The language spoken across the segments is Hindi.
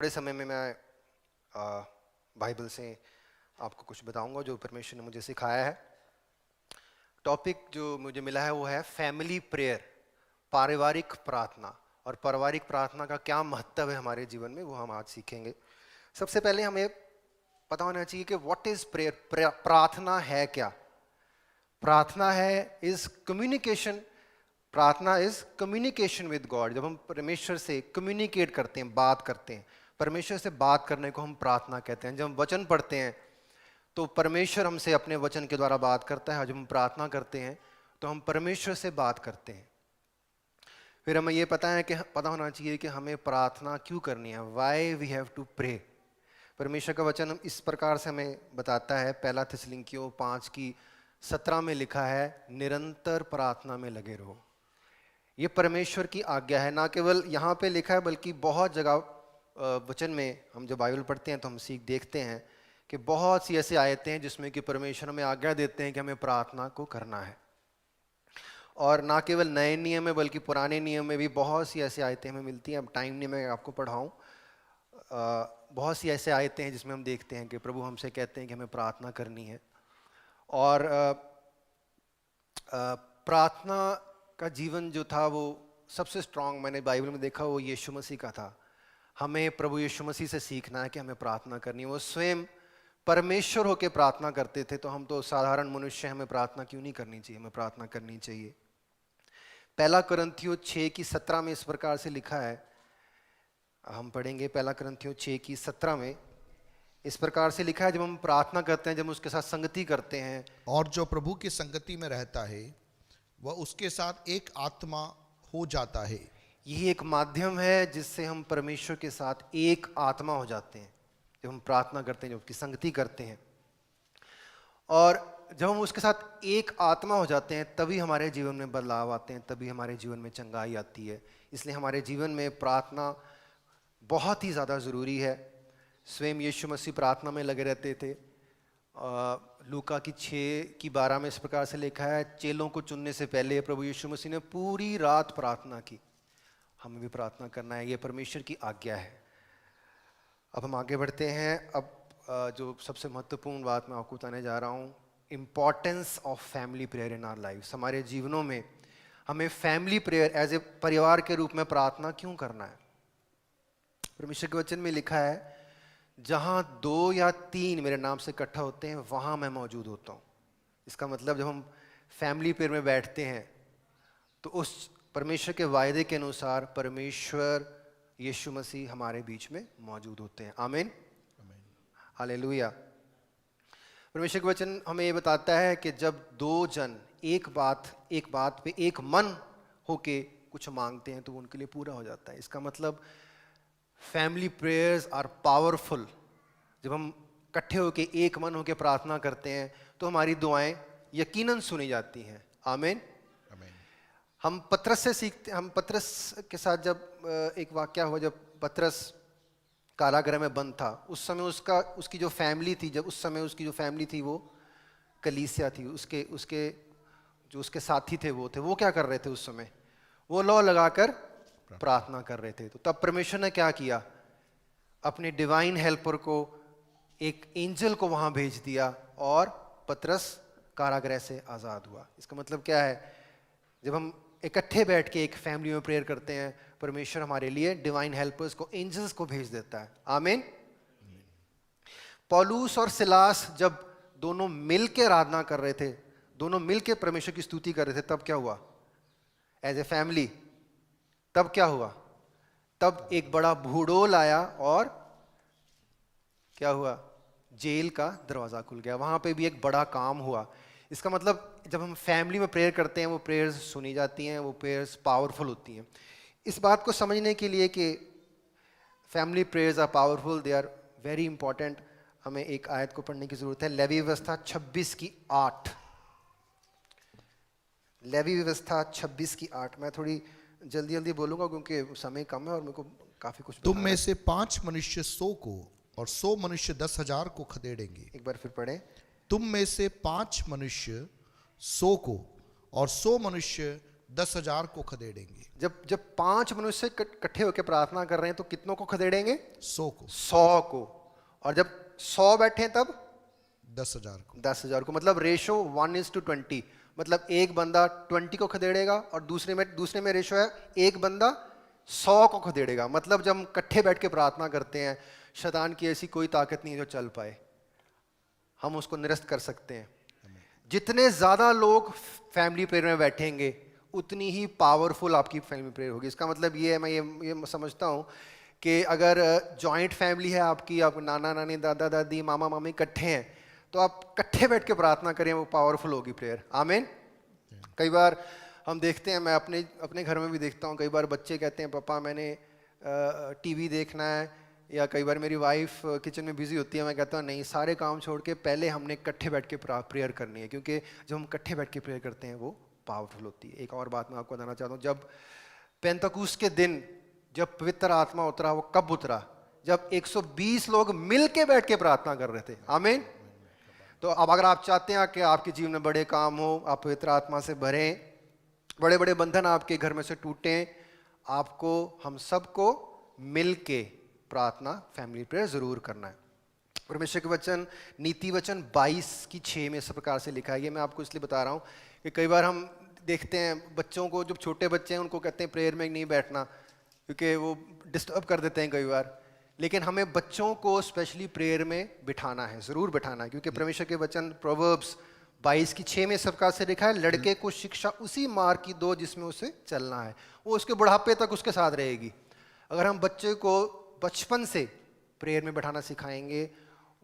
थोड़े समय में मैं बाइबल से आपको कुछ बताऊंगा जो परमेश्वर ने मुझे सिखाया है। टॉपिक जो मुझे मिला है वो है फैमिली प्रेयर, पारिवारिक प्रार्थना। और पारिवारिक प्रार्थना का क्या महत्व है हमारे जीवन में वो हम आज सीखेंगे। सबसे पहले हमें पता होना चाहिए कि व्हाट इज प्रेयर। प्रार्थना है क्या? प्रार्थना है इज कम्युनिकेशन। प्रार्थना इज कम्युनिकेशन विद गॉड। जब हम परमेश्वर से कम्युनिकेट करते हैं, बात करते हैं, परमेश्वर से बात करने को हम प्रार्थना कहते हैं। जब हम वचन पढ़ते हैं तो परमेश्वर हमसे अपने वचन के द्वारा बात करता है। जब हम प्रार्थना करते हैं तो हम परमेश्वर से बात करते हैं। फिर हमें ये पता होना चाहिए कि हमें प्रार्थना क्यों करनी है। Why we have to pray. परमेश्वर का वचन इस प्रकार से हमें बताता है। पहला थिस्सलुनीकियों 5:17 में लिखा है, निरंतर प्रार्थना में लगे रहो। ये परमेश्वर की आज्ञा है। ना केवल यहाँ पे लिखा है बल्कि बहुत जगह वचन में हम जब बाइबल पढ़ते हैं तो हम देखते हैं कि बहुत सी ऐसी आयतें हैं जिसमें कि परमेश्वर हमें आज्ञा देते हैं कि हमें प्रार्थना को करना है। और ना केवल नए नियम में बल्कि पुराने नियम में भी बहुत सी ऐसी आयतें हमें मिलती हैं। अब टाइम नहीं मैं आपको पढ़ाऊँ। बहुत सी ऐसे आयतें हैं जिसमें हम देखते हैं कि प्रभु हमसे कहते हैं कि हमें प्रार्थना करनी है। और प्रार्थना का जीवन जो था वो सबसे स्ट्रांग मैंने बाइबल में देखा वो यीशु मसीह का था। हमें प्रभु यीशु मसीह से सीखना है कि हमें प्रार्थना करनी है। वो स्वयं परमेश्वर होकर प्रार्थना करते थे, तो हम तो साधारण मनुष्य, हमें प्रार्थना क्यों नहीं करनी चाहिए? हमें प्रार्थना करनी चाहिए। पहला कुरिन्थियों 6:17 में इस प्रकार से लिखा है, हम पढ़ेंगे। पहला कुरिन्थियों 6:17 में इस प्रकार से लिखा है, जब हम प्रार्थना करते हैं, जब हम उसके साथ संगति करते हैं, और जो प्रभु की संगति में रहता है वह उसके साथ एक आत्मा हो जाता है। यही एक माध्यम है जिससे हम परमेश्वर के साथ एक आत्मा हो जाते हैं। जब हम प्रार्थना करते हैं, जब उसकी संगति करते हैं, और जब हम उसके साथ एक आत्मा हो जाते हैं, तभी हमारे जीवन में बदलाव आते हैं, तभी हमारे जीवन में चंगाई आती है। इसलिए हमारे जीवन में प्रार्थना बहुत ही ज़्यादा ज़रूरी है। स्वयं यीशु मसीह प्रार्थना में लगे रहते थे। लूका की 6:12 में इस प्रकार से लिखा है, चेलों को चुनने से पहले प्रभु यीशु मसीह ने पूरी रात प्रार्थना की। हमें भी प्रार्थना करना है, ये परमेश्वर की आज्ञा है। अब हम आगे बढ़ते हैं। अब जो सबसे महत्वपूर्ण बात मैं आपको बताने जा रहा हूँ, importance of family prayer in our life. हमारे जीवनों में हमें फैमिली प्रेयर एज ए परिवार के रूप में प्रार्थना क्यों करना है? परमेश्वर के वचन में लिखा है, जहाँ 2 या 3 मेरे नाम से इकट्ठा होते हैं वहाँ मैं मौजूद होता हूँ। इसका मतलब जब हम फैमिली प्रेयर में बैठते हैं तो उस परमेश्वर के वायदे के अनुसार परमेश्वर यीशु मसीह हमारे बीच में मौजूद होते हैं। आमीन, हालेलुया। परमेश्वर का वचन हमें ये बताता है कि जब 2 जन एक बात पे एक मन होके कुछ मांगते हैं तो वो उनके लिए पूरा हो जाता है। इसका मतलब फैमिली प्रेयर्स आर पावरफुल। जब हम इकट्ठे होके एक मन होके प्रार्थना करते हैं तो हमारी दुआएं यकीनन सुनी जाती हैं। आमीन। हम पतरस से सीखते, हम पतरस के साथ जब एक वाक्य हुआ, जब पतरस कारागृह में बंद था, उस समय उसकी जो फैमिली थी, जब उस समय उसकी जो फैमिली थी वो कलीसिया थी। उसके साथी थे वो क्या कर रहे थे उस समय? वो लौ लगाकर प्रार्थना कर रहे थे। तो तब परमेश्वर ने क्या किया? अपने डिवाइन हेल्पर को, एक एंजल को वहां भेज दिया और पतरस कारागृह से आजाद हुआ। इसका मतलब क्या है? जब हम इकट्ठे बैठ के एक फैमिली में प्रेयर करते हैं, परमेश्वर हमारे लिए डिवाइन हेल्पर्स को, एंजल्स को भेज देता है। आमीन। पौलुस और सिलास जब दोनों मिल के आराधना कर रहे थे, दोनों मिल के परमेश्वर की स्तुति कर रहे थे, तब क्या हुआ? एज ए फैमिली तब क्या हुआ? तब एक बड़ा भूडोल आया और क्या हुआ? जेल का दरवाजा खुल गया। वहां पे भी एक बड़ा काम हुआ। इसका मतलब जब हम फैमिली में प्रेयर करते हैं वो प्रेयर्स सुनी जाती हैं, वो प्रेयर्स पावरफुल होती हैं। इस बात को समझने के लिए कि family prayers are powerful, they are very important, हमें एक आयत को पढ़ने की जरूरत है। लेवी व्यवस्था 26:8। लेवी व्यवस्था 26:8। मैं थोड़ी जल्दी जल्दी बोलूंगा क्योंकि समय कम है और मेरे को काफी कुछ। तुम में से 5 मनुष्य 100 को और 100 मनुष्य 10,000 को खदेड़ेंगे। एक बार फिर पढ़ें। तुम में से 5 मनुष्य 100 को और 100 मनुष्य 10,000 को खदेड़ेंगे। जब जब 5 मनुष्य इकट्ठे होकर प्रार्थना कर रहे हैं तो कितनों को खदेड़ेंगे? 100 को। 100 को। और जब 100 बैठे तब 10,000 को। 10,000 को। मतलब रेशो 1:20, मतलब एक बंदा 20 को खदेड़ेगा और दूसरे में रेशो है एक बंदा 100 को खदेड़ेगा। मतलब जब हम इकट्ठे बैठ के प्रार्थना करते हैं, शैतान की ऐसी कोई ताकत नहीं है जो चल पाए, हम उसको निरस्त कर सकते हैं। जितने ज्यादा लोग फैमिली प्रेयर में बैठेंगे उतनी ही पावरफुल आपकी फैमिली प्रेयर होगी। इसका मतलब ये है, मैं ये समझता हूँ कि अगर जॉइंट फैमिली है आपकी, आप नाना नानी दादा दादी मामा मामी इकट्ठे हैं, तो आप इकट्ठे बैठ के प्रार्थना करें, वो पावरफुल होगी प्रेयर। आमीन। कई बार हम देखते हैं, मैं अपने घर में भी देखता हूँ, कई बार बच्चे कहते हैं पापा मैंने टीवी देखना है, या कई बार मेरी वाइफ किचन में बिजी होती है, मैं कहता हूँ नहीं, सारे काम छोड़ के पहले हमने इकट्ठे बैठ के प्रेयर करनी है, क्योंकि जब हम इकट्ठे बैठ के प्रेयर करते हैं वो पावरफुल होती है। एक और बात मैं आपको बताना चाहता हूँ, जब पेंतकुस्त के दिन जब पवित्र आत्मा उतरा, वो कब उतरा? जब 120 लोग मिल के बैठ के प्रार्थना कर रहे थे। आमीन। तो अब अगर आप चाहते हैं कि आपके जीवन में बड़े काम हो, आप पवित्र आत्मा से भरें, बड़े बड़े बंधन आपके घर में से टूटें, आपको हम सबको मिल के प्रार्थना फैमिली प्रेयर जरूर करना है। परमेश्वर के वचन नीति वचन 22:6 में इस प्रकार से लिखा है। ये मैं आपको इसलिए बता रहा हूँ कि कई बार हम देखते हैं बच्चों को, जब छोटे बच्चे हैं उनको कहते हैं प्रेयर में नहीं बैठना, क्योंकि वो डिस्टर्ब कर देते हैं कई बार। लेकिन हमें बच्चों को स्पेशली प्रेयर में बिठाना है, ज़रूर बिठाना है, क्योंकि परमेश्वर के वचन प्रोवर्ब्स 22:6 में इस प्रकार से लिखा है, लड़के को शिक्षा उसी मार्ग की दो जिसमें उसे चलना है, वो उसके बुढ़ापे तक उसके साथ रहेगी। अगर हम बच्चे को बचपन से प्रेयर में बैठाना सिखाएंगे,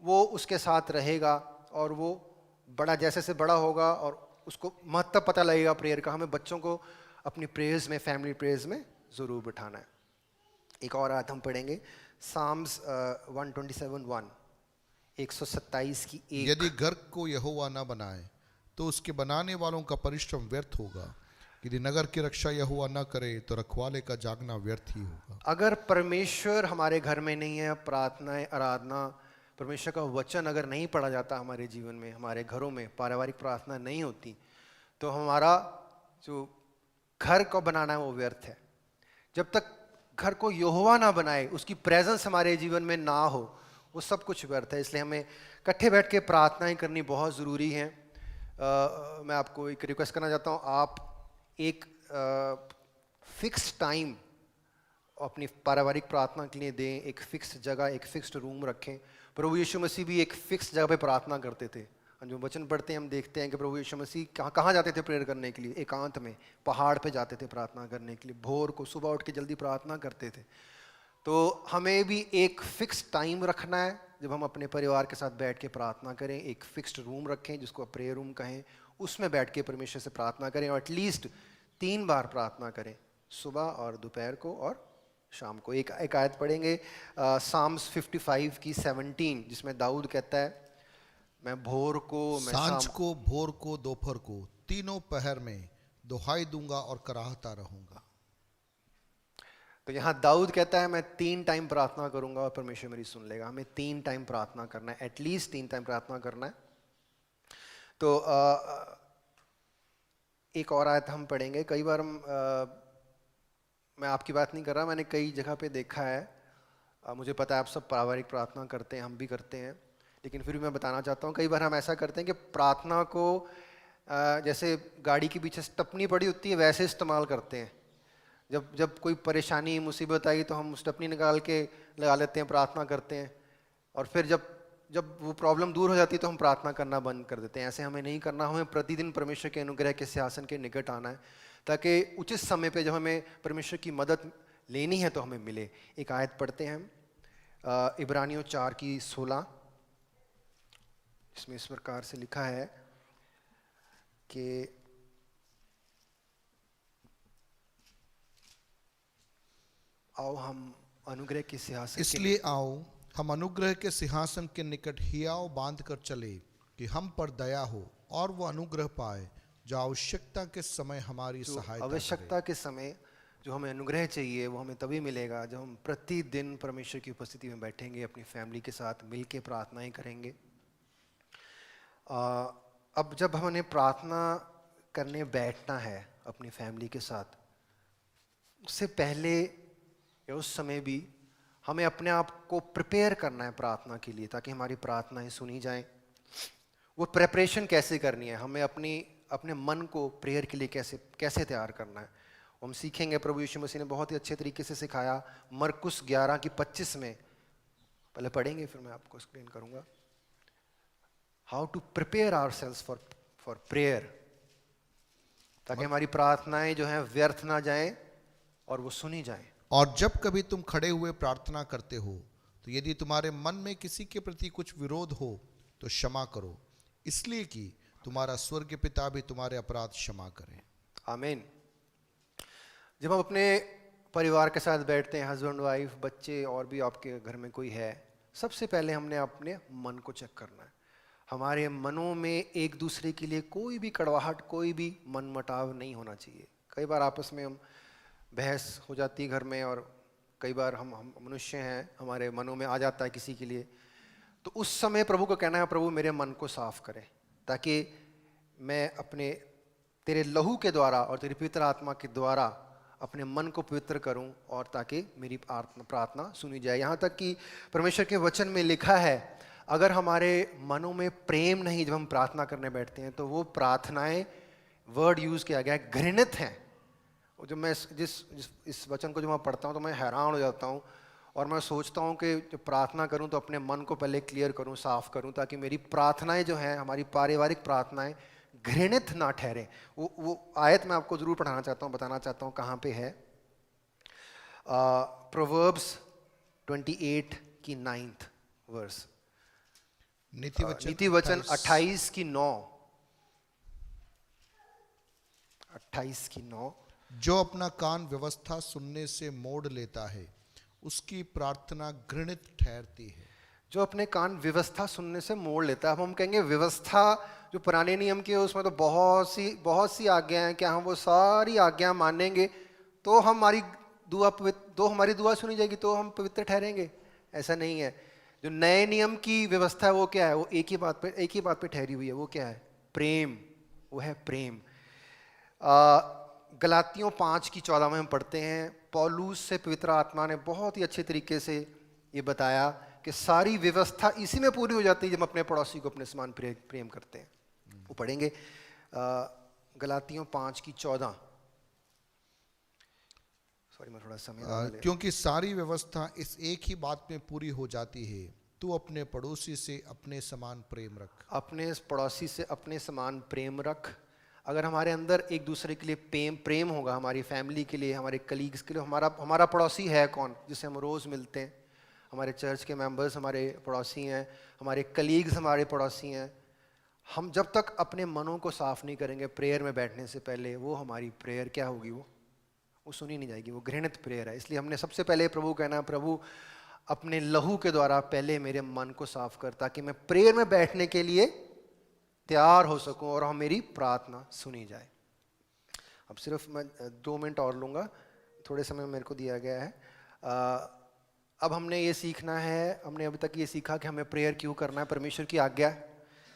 वो उसके साथ रहेगा और वो बड़ा जैसे से बड़ा होगा और उसको महत्व पता लगेगा प्रेयर का। हमें बच्चों को अपनी प्रेयर्स में, फैमिली प्रेयर्स में ज़रूर बिठाना है। एक और आयत हम पढ़ेंगे, साम्स 127:1, 127 की 1। यदि घर को यहोवा न बनाए तो उसके बनाने वालों का परिश्रम व्यर्थ होगा। यदि नगर की रक्षा यहोवा न करे तो रखवाले का जागना व्यर्थ ही होगा। अगर परमेश्वर हमारे घर में नहीं है, प्रार्थनाएं, आराधना, परमेश्वर का वचन अगर नहीं पढ़ा जाता हमारे जीवन में, हमारे घरों में पारिवारिक प्रार्थना नहीं होती, तो हमारा जो घर को बनाना है वो व्यर्थ है। जब तक घर को यहोवा ना बनाए, उसकी प्रेजेंस हमारे जीवन में ना हो, वो सब कुछ व्यर्थ है। इसलिए हमें इकट्ठे बैठ के प्रार्थनाएं करनी बहुत ज़रूरी हैं। मैं आपको एक रिक्वेस्ट करना चाहता हूँ, आप एक फिक्स टाइम अपनी पारिवारिक प्रार्थना के लिए दें, एक फिक्स जगह, एक फिक्स्ड रूम रखें। प्रभु यीशु मसीह भी एक फिक्स जगह पे प्रार्थना करते थे। जो वचन पढ़ते हैं हम देखते हैं कि प्रभु यीशु मसीह कहाँ जाते थे प्रेयर करने के लिए? एकांत में, पहाड़ पे जाते थे प्रार्थना करने के लिए। भोर को सुबह उठ के जल्दी प्रार्थना करते थे। तो हमें भी एक फिक्स टाइम रखना है जब हम अपने परिवार के साथ बैठ के प्रार्थना करें। एक फिक्स्ड रूम रखें जिसको आप प्रेयर रूम कहें, उसमें बैठ के परमेश्वर से प्रार्थना करें और एटलीस्ट 3 बार प्रार्थना करें, सुबह और दोपहर को और शाम को। एक आयत पढ़ेंगे साम्स 55 की 17, जिसमें दाऊद कहता है, मैं भोर को, मैं सांझ को, भोर को, दोपहर को, तीनों पहर में दुहाई दूंगा और कराहता रहूंगा। तो यहाँ दाऊद कहता है मैं 3 टाइम प्रार्थना करूंगा और परमेश्वर मेरी सुन लेगा। हमें 3 टाइम प्रार्थना करना है, एटलीस्ट 3 टाइम प्रार्थना करना है। तो एक और आयत हम पढ़ेंगे। कई बार मैं आपकी बात नहीं कर रहा, मैंने कई जगह पे देखा है, मुझे पता है आप सब पारिवारिक प्रार्थना करते हैं, हम भी करते हैं, लेकिन फिर भी मैं बताना चाहता हूँ, कई बार हम ऐसा करते हैं कि प्रार्थना को जैसे गाड़ी के पीछे स्टपनी पड़ी होती है वैसे इस्तेमाल करते हैं। जब कोई परेशानी मुसीबत आई तो हम स्टपनी निकाल के लगा लेते हैं, प्रार्थना करते हैं, और फिर जब वो प्रॉब्लम दूर हो जाती है तो हम प्रार्थना करना बंद कर देते हैं। ऐसे हमें नहीं करना। हमें प्रतिदिन परमेश्वर के अनुग्रह के सिंहासन के निकट आना है, ताकि उचित समय पे जब हमें परमेश्वर की मदद लेनी है तो हमें मिले। एक आयत पढ़ते हैं हम, इब्रानियों 4 की 16, इसमें इस प्रकार से लिखा है कि आओ हम अनुग्रह के सिंहासन, इसलिए आओ हम अनुग्रह के सिंहासन के निकट हियाव बांध कर चले कि हम पर दया हो और वो अनुग्रह पाए जो आवश्यकता के समय हमारी सहायता करे। आवश्यकता के समय जो हमें अनुग्रह चाहिए वो हमें तभी मिलेगा जब हम प्रतिदिन परमेश्वर की उपस्थिति में बैठेंगे, अपनी फैमिली के साथ मिलके प्रार्थनाएं करेंगे। अब जब हमें प्रार्थना करने बैठना है अपनी फैमिली के साथ, उससे पहले या उस समय भी हमें अपने आप को प्रिपेयर करना है प्रार्थना के लिए, ताकि हमारी प्रार्थनाएं सुनी जाएं। वो प्रेपरेशन कैसे करनी है, हमें अपने मन को प्रेयर के लिए कैसे तैयार करना है, हम सीखेंगे। प्रभु यीशु मसीह ने बहुत ही अच्छे तरीके से सिखाया। मरकुस 11:25 में पहले पढ़ेंगे, फिर मैं आपको एक्सप्लेन करूंगा how to prepare ourselves for prayer, ताकि हमारी प्रार्थनाएं जो हैं व्यर्थ ना जाएं और वो सुनी जाएं। और जब कभी तुम खड़े हुए प्रार्थना करते हो, तो यदि तुम्हारे मन में किसी के प्रति कुछ विरोध हो तो क्षमा करो, इसलिए कि तुम्हारा स्वर्गीय पिता भी तुम्हारे अपराध क्षमा करे। आमीन। जब हम अपने परिवार के साथ बैठते हैं, हस्बैंड वाइफ बच्चे और भी आपके घर में कोई है, सबसे पहले हमने अपने मन को चेक करना है। हमारे मनों में एक दूसरे के लिए कोई भी कड़वाहट, कोई भी मनमुटाव नहीं होना चाहिए। कई बार आपस में हम बहस हो जाती है घर में, और कई बार हम मनुष्य हैं, हमारे मनों में आ जाता है किसी के लिए, तो उस समय प्रभु को कहना है, प्रभु मेरे मन को साफ करें, ताकि मैं अपने तेरे लहू के द्वारा और तेरी पवित्र आत्मा के द्वारा अपने मन को पवित्र करूं, और ताकि मेरी प्रार्थना सुनी जाए। यहाँ तक कि परमेश्वर के वचन में लिखा है, अगर हमारे मनों में प्रेम नहीं, जब हम प्रार्थना करने बैठते हैं, तो वो प्रार्थनाएं, वर्ड यूज़ किया गया है, घृणित हैं। जब मैं इस वचन को जब मैं पढ़ता हूँ तो मैं हैरान हो जाता हूँ, और मैं सोचता हूँ कि जब प्रार्थना करूँ तो अपने मन को पहले क्लियर करूँ, साफ करूँ, ताकि मेरी प्रार्थनाएं जो हैं, हमारी पारिवारिक प्रार्थनाएं घृणित ना ठहरे। वो आयत मैं आपको जरूर पढ़ाना चाहता हूँ, बताना चाहता हूँ कहाँ पे है। प्रोवर्ब्स 28 की 9th वर्स, नीति वचन 28 की 9, 28 की 9। जो अपना कान व्यवस्था सुनने से मोड़ लेता है, उसकी प्रार्थना घृणित ठहरती है। जो अपने कान व्यवस्था सुनने से मोड़ लेता है। अब हम कहेंगे व्यवस्था जो पुराने नियम की है, उसमें तो बहुत सी आज्ञाएं हैं, क्या हम वो सारी आज्ञा मानेंगे तो हमारी दुआ सुनी जाएगी, तो हम पवित्र ठहरेंगे? ऐसा नहीं है। जो नए नियम की व्यवस्था है वो क्या है? वो एक ही बात पे ठहरी हुई है। वो क्या है? प्रेम। वो है प्रेम। गलातियों 5:14 में हम पढ़ते हैं, पौलुस से पवित्र आत्मा ने बहुत ही अच्छे तरीके से ये बताया कि सारी व्यवस्था इसी में पूरी हो जाती है जब हम अपने पड़ोसी को अपने समान प्रेम करते हैं। वो पढ़ेंगे गलातियों 5:14। सॉरी, मैं थोड़ा समय क्योंकि सारी व्यवस्था इस एक ही बात में पूरी हो जाती है, तू अपने पड़ोसी से अपने समान प्रेम रख। अपने पड़ोसी से अपने समान प्रेम रख। अगर हमारे अंदर एक दूसरे के लिए प्रेम होगा, हमारी फैमिली के लिए, हमारे कलीग्स के लिए, हमारा पड़ोसी है कौन? जिससे हम रोज़ मिलते हैं। हमारे चर्च के मेंबर्स हमारे पड़ोसी हैं, हमारे कलीग्स हमारे पड़ोसी हैं। हम जब तक अपने मनों को साफ नहीं करेंगे प्रेयर में बैठने से पहले, वो हमारी प्रेयर क्या होगी? वो सुनी नहीं जाएगी। वो घृणित प्रेयर है। इसलिए हमने सबसे पहले प्रभु कहना, प्रभु अपने लहू के द्वारा पहले मेरे मन को साफ कर, ताकि मैं प्रेयर में बैठने के लिए तैयार हो सकूं और हम मेरी प्रार्थना सुनी जाए। अब सिर्फ मैं 2 मिनट और लूँगा, थोड़े समय मेरे को दिया गया है। अब हमने ये सीखना है, हमने अभी तक ये सीखा कि हमें प्रेयर क्यों करना है, परमेश्वर की आज्ञा।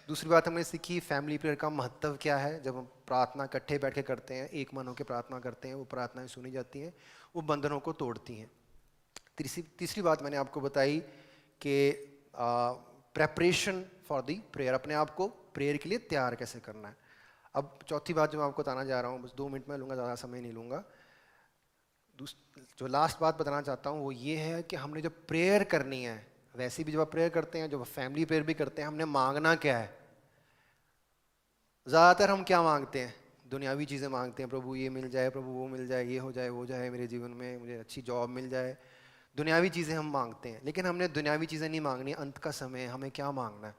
दूसरी बात हमने सीखी फैमिली प्रेयर का महत्व क्या है। जब हम प्रार्थना इकट्ठे बैठ के करते हैं, एक मन होकर प्रार्थना करते हैं, वो प्रार्थनाएं सुनी जाती हैं, वो बंधनों को तोड़ती हैं। तीसरी बात मैंने आपको बताई कि प्रेपरेशन फॉर दी प्रेयर, अपने आप को प्रेयर के लिए तैयार कैसे करना है। अब चौथी बात जो मैं आपको बताना जा रहा हूँ, बस 2 मिनट में लूँगा, ज़्यादा समय नहीं लूँगा। जो लास्ट बात बताना चाहता हूँ वो ये है कि हमने जब प्रेयर करनी है, वैसे भी जब आप प्रेयर करते हैं, जब फैमिली प्रेयर भी करते हैं, हमने मांगना क्या है? ज़्यादातर हम क्या मांगते हैं? दुनियावी चीज़ें मांगते हैं। प्रभु ये मिल जाए, प्रभु वो मिल जाए, ये हो जाए, वो जाए मेरे जीवन में, मुझे अच्छी जॉब मिल जाए। दुनियावी चीज़ें हम मांगते हैं, लेकिन हमने दुनियावी चीज़ें नहीं मांगनी। अंत का समय हमें क्या मांगना है?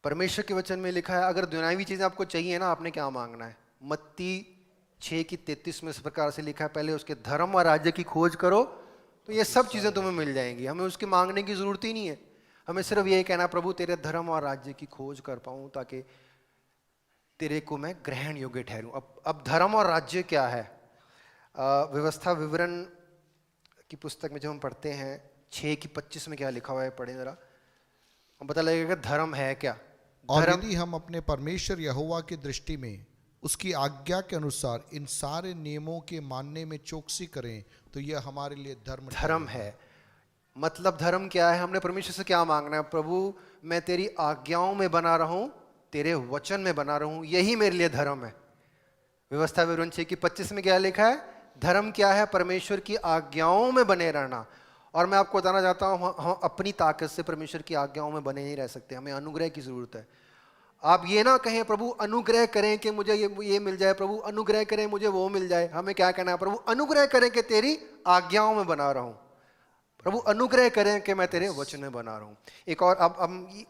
परमेश्वर के वचन में लिखा है, अगर दुनियावी चीज़ें आपको चाहिए ना, आपने क्या मांगना है? मत्ती 6:33 में इस प्रकार से लिखा है, पहले उसके धर्म और राज्य की खोज करो तो ये सब चीज़ें तुम्हें मिल जाएंगी। हमें उसके मांगने की ज़रूरत ही नहीं है। हमें सिर्फ ये कहना, प्रभु तेरे धर्म और राज्य की खोज कर पाऊँ, ताकि तेरे को मैं ग्रहण योग्य ठहरूं। अब धर्म और राज्य क्या है? व्यवस्था विवरण की पुस्तक में जब हम पढ़ते हैं 6:25 में क्या लिखा हुआ है, पढ़ें जरा, हम पता लगेगा धर्म है क्या। और यदि हम अपने परमेश्वर यहोवा की दृष्टि में उसकी आज्ञा के अनुसार इन सारे नियमों के मानने में चौकसी करें तो यह हमारे लिए धर्म है। मतलब धर्म क्या है? हमने परमेश्वर से क्या मांगना है? प्रभु मैं तेरी आज्ञाओं में बना रहूं, तेरे वचन में बना रहूं, यही मेरे लिए धर्म है। व्यवस्था विवरण 6:25 में क्या लिखा है? धर्म क्या है? परमेश्वर की आज्ञाओं में बने रहना। और मैं आपको बताना चाहता हूं, हम अपनी ताकत से परमेश्वर की आज्ञाओं में बने नहीं रह सकते, हमें अनुग्रह की जरूरत है। आप ये ना कहें प्रभु अनुग्रह करें कि मुझे ये मिल जाए, प्रभु अनुग्रह करें मुझे वो मिल जाए। हमें क्या कहना है? प्रभु अनुग्रह करें कि तेरी आज्ञाओं में बना रहूं, प्रभु अनुग्रह करें कि मैं तेरे वचन में बना रहूं। एक और अब हम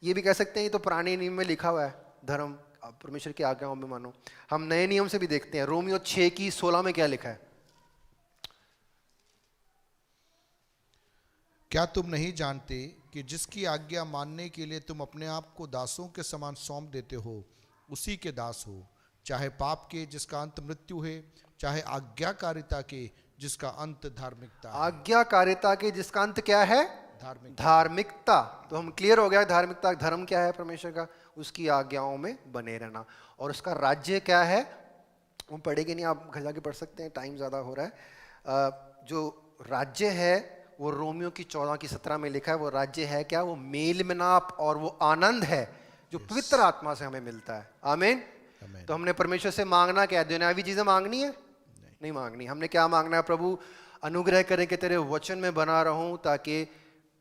ये भी कह सकते हैं, ये तो पुराने नियम में लिखा हुआ है धर्म, आप परमेश्वर की आज्ञाओं में मानो। हम नए नियम से भी देखते हैं, रोमियो 6:16 में क्या लिखा है? क्या तुम नहीं जानते कि जिसकी आज्ञा मानने के लिए तुम अपने आप को दासों के समान सौंप देते हो उसी के दास हो, चाहे पाप के जिसका अंत मृत्यु है, चाहे आज्ञाकारिता के जिसका अंत धार्मिकता है। आज्ञाकारिता के जिसका अंत क्या है? धार्मिकता। तो हम क्लियर हो गया धार्मिकता, धर्म क्या है परमेश्वर का? उसकी आज्ञाओं में बने रहना। और उसका राज्य क्या है? वो पढ़ेंगे नहीं, आप घर जाके पढ़ सकते हैं, टाइम ज़्यादा हो रहा है। जो राज्य है वो रोमियो की 14:17 में लिखा है। वो राज्य है क्या? वो मेल मिलाप और वो आनंद है जो पवित्र आत्मा से हमें मिलता है। आमीन। तो हमने परमेश्वर से मांगना क्या है? दुनियावी चीजें मांगनी है? नहीं मांगनी। हमने क्या मांगना है? प्रभु अनुग्रह करें कि तेरे वचन में बना रहूं ताकि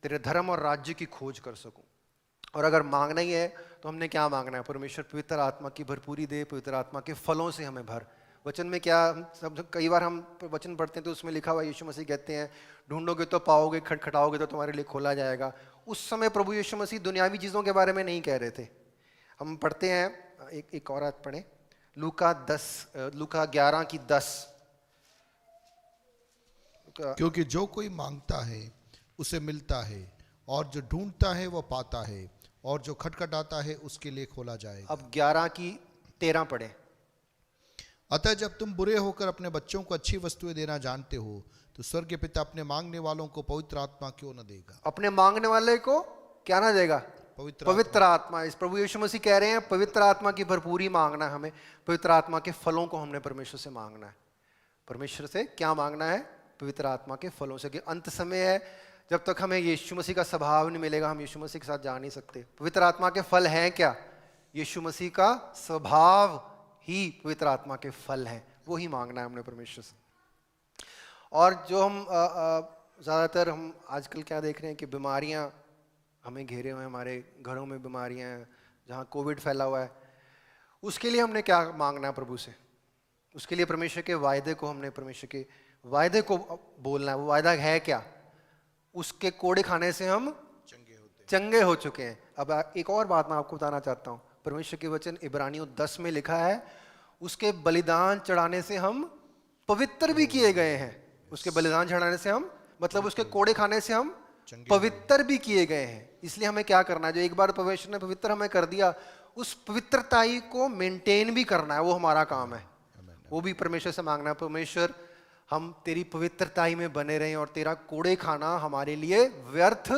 तेरे धर्म और राज्य की खोज कर सकूं। और अगर मांगना ही है तो हमने क्या मांगना है? परमेश्वर पवित्र आत्मा की भरपूरी दे, पवित्र आत्मा के फलों से हमें भर। वचन में क्या, सब कई बार हम वचन पढ़ते हैं तो उसमें लिखा हुआ यीशु मसीह कहते हैं ढूंढोगे तो पाओगे, खटखटाओगे तो तुम्हारे लिए खोला जाएगा। उस समय प्रभु यीशु मसीह दुनियावी चीज़ों के बारे में नहीं कह रहे थे। हम पढ़ते हैं एक और आयत पढ़ें, लूका 11:10। क्योंकि जो कोई मांगता है उसे मिलता है, और जो ढूंढता है वो पाता है, और जो खटखटाता है उसके लिए खोला जाएगा। अब 11:13 पढ़ें। अतः जब तुम बुरे होकर अपने बच्चों को अच्छी वस्तुएं देना जानते हो तो स्वर्ग के पिता अपने मांगने वालों को पवित्र आत्मा क्यों न देगा? अपने मांगने वाले को क्या ना देगा? पवित्र आत्मा। इस प्रभु यीशु मसीह कह रहे हैं पवित्र आत्मा की भरपूरी मांगना है हमें। पवित्र आत्मा के फलों को हमने परमेश्वर से मांगना है। परमेश्वर से क्या मांगना है? पवित्र आत्मा के फलों से। कि अंत समय है, जब तक हमें यीशु मसीह का स्वभाव नहीं मिलेगा हम यीशु मसीह के साथ जा नहीं सकते। पवित्र आत्मा के फल हैं क्या? यीशु मसीह का स्वभाव ही पवित्र आत्मा के फल हैं, वो ही मांगना है हमने परमेश्वर से। और जो हम ज़्यादातर हम आजकल क्या देख रहे हैं कि बीमारियां हमें घेरे हुए हैं, हमारे घरों में बीमारियां हैं, जहाँ कोविड फैला हुआ है, उसके लिए हमने क्या मांगना है प्रभु से? उसके लिए परमेश्वर के वायदे को हमने परमेश्वर के वायदे को बोलना है। वो वायदा है क्या? उसके कोड़े खाने से हम चंगे हो चुके हैं। अब एक और बात मैं आपको बताना चाहता हूँ। परमेश्वर के वचन इब्रानियों 10 में लिखा है उसके बलिदान चढ़ाने से हम पवित्र भी किए गए हैं। उसके बलिदान चढ़ाने से हम, मतलब उसके कोड़े खाने से हम पवित्र भी किए गए हैं। इसलिए हमें क्या करना है? जो एक बार परमेश्वर ने पवित्र हमें कर दिया, उस पवित्रता को मेंटेन भी करना है, वो हमारा काम है। वो भी परमेश्वर से मांगना है, परमेश्वर हम तेरी पवित्रता में बने रहें और तेरा कोड़े खाना हमारे लिए व्यर्थ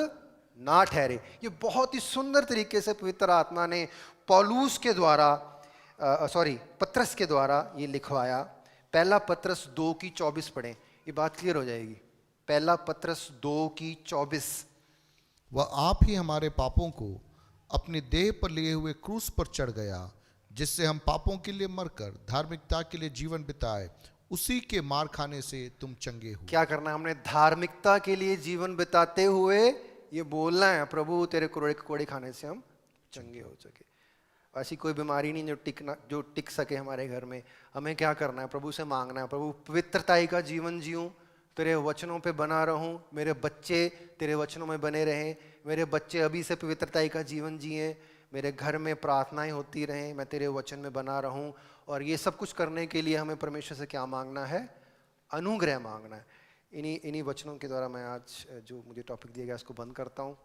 ना ठहरे। ये बहुत ही सुंदर तरीके से पवित्र आत्मा ने पौलुस के द्वारा पत्रस के द्वारा ये लिखवाया। पहला पत्रस 2:24 पढ़ें, ये बात क्लियर हो जाएगी। पहला पत्रस 2:24। वह आप ही हमारे पापों को अपनी देह पर लिए हुए क्रूस पर चढ़ गया, जिससे हम पापों के लिए मरकर धार्मिकता के लिए जीवन बिताए, उसी के मार खाने से तुम चंगे हो। क्या करना है हमने? धार्मिकता के लिए जीवन बिताते हुए ये बोलना है, प्रभु तेरे कोड़े खाने से हम चंगे हो सके। ऐसी कोई बीमारी नहीं जो टिक सके हमारे घर में। हमें क्या करना है? प्रभु से मांगना है, प्रभु पवित्रताई का जीवन जीऊं, तेरे वचनों पे बना रहूं, मेरे बच्चे तेरे वचनों में बने रहें, मेरे बच्चे अभी से पवित्रताई का जीवन जिएं, मेरे घर में प्रार्थनाएं होती रहें, मैं तेरे वचन में बना रहूं। और ये सब कुछ करने के लिए हमें परमेश्वर से क्या मांगना है? अनुग्रह मांगना है। इन्हीं वचनों के द्वारा मैं आज जो मुझे टॉपिक दिया गया उसको बंद करता हूँ।